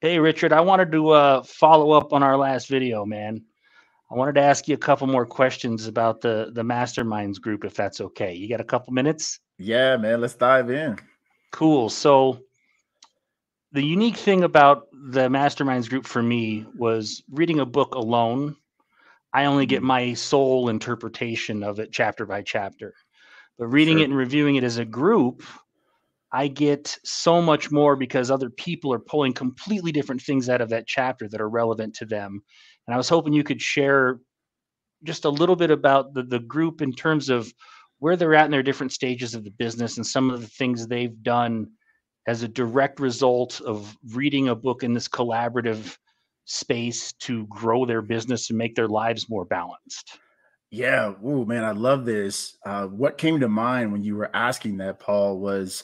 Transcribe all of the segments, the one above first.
Hey, Richard, I wanted to follow up on our last video, man. I wanted to ask you a couple more questions about the masterminds group, if that's okay. You got a couple minutes? Yeah, man, let's dive in. Cool. So the unique thing about the masterminds group for me was reading a book alone. I only get Mm, my sole interpretation of it chapter by chapter. But reading it sure. and reviewing it as a group, I get so much more because other people are pulling completely different things out of that chapter that are relevant to them. And I was hoping you could share just a little bit about the group in terms of where they're at in their different stages of the business and some of the things they've done as a direct result of reading a book in this collaborative space to grow their business and make their lives more balanced. Yeah. Ooh, man, I love this. What came to mind when you were asking that, Paul, was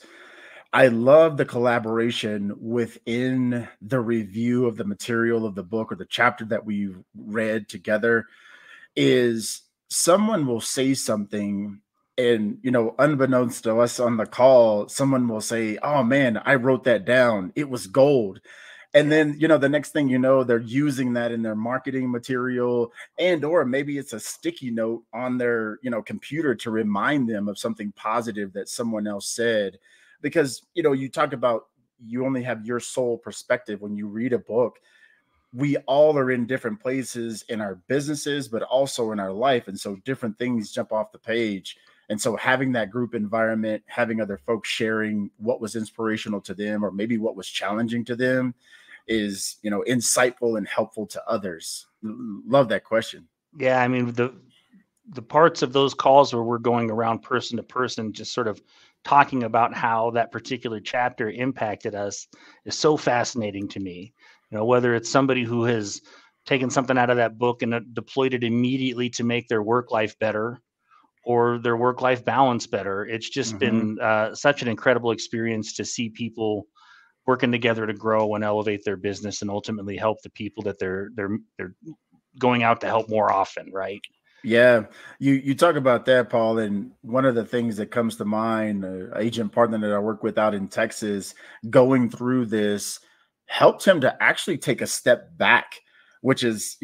I love the collaboration within the review of the material of the book or the chapter that we've read together. Is someone will say something, and unbeknownst to us on the call, someone will say, "Oh man, I wrote that down. It was gold." And Yeah. then the next thing you know, they're using that in their marketing material, and or maybe it's a sticky note on their computer to remind them of something positive that someone else said. Because you talk about, you only have your sole perspective when you read a book. We all are in different places in our businesses, but also in our life. And so different things jump off the page. And so having that group environment, having other folks sharing what was inspirational to them, or maybe what was challenging to them, is, insightful and helpful to others. Love that question. Yeah, I mean the parts of those calls where we're going around person to person, just sort of talking about how that particular chapter impacted us is so fascinating to me. Whether it's somebody who has taken something out of that book and deployed it immediately to make their work life better or their work life balance better. It's just Hmm. been such an incredible experience to see people working together to grow and elevate their business and ultimately help the people that they're going out to help more often, right? Yeah, you talk about that, Paul, and one of the things that comes to mind, agent partner that I work with out in Texas, going through this helped him to actually take a step back, which is,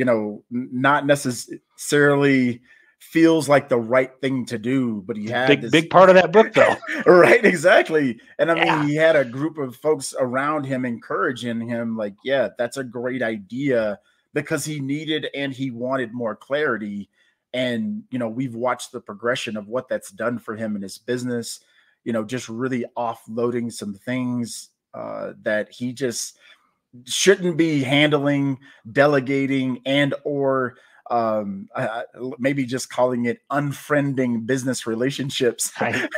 not necessarily feels like the right thing to do, but he It's a had big, this. big part of that book, though. Right, exactly. And I mean, Yeah. he had a group of folks around him encouraging him, like, yeah, that's a great idea, because he needed and he wanted more clarity. And we've watched the progression of what that's done for him in his business, just really offloading some things that he just shouldn't be handling, delegating, and or maybe just calling it unfriending business relationships Right.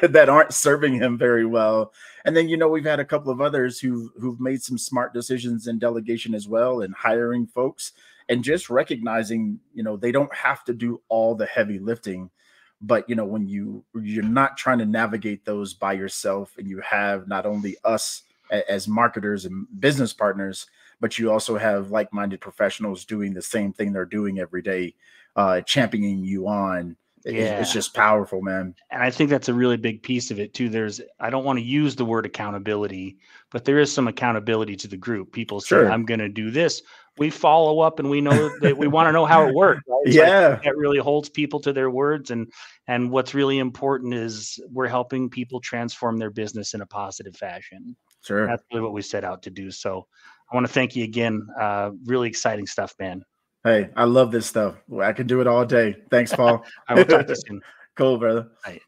that aren't serving him very well. And then we've had a couple of others who've made some smart decisions in delegation as well, and hiring folks, and just recognizing they don't have to do all the heavy lifting. But when you're not trying to navigate those by yourself, and you have not only us as marketers and business partners, but you also have like-minded professionals doing the same thing they're doing every day, championing you on. It's Yeah. just powerful, man. And I think that's a really big piece of it too. I don't want to use the word accountability, but there is some accountability to the group. People say, Sure. I'm going to do this. We follow up and we know that we want to know how it worked. Right. So I think Yeah, that really holds people to their words. And what's really important is we're helping people transform their business in a positive fashion. sure. That's really what we set out to do. So I want to thank you again. Really exciting stuff, man. Hey, I love this stuff. I can do it all day. Thanks, Paul. I will talk to you soon. Cool, brother. Bye.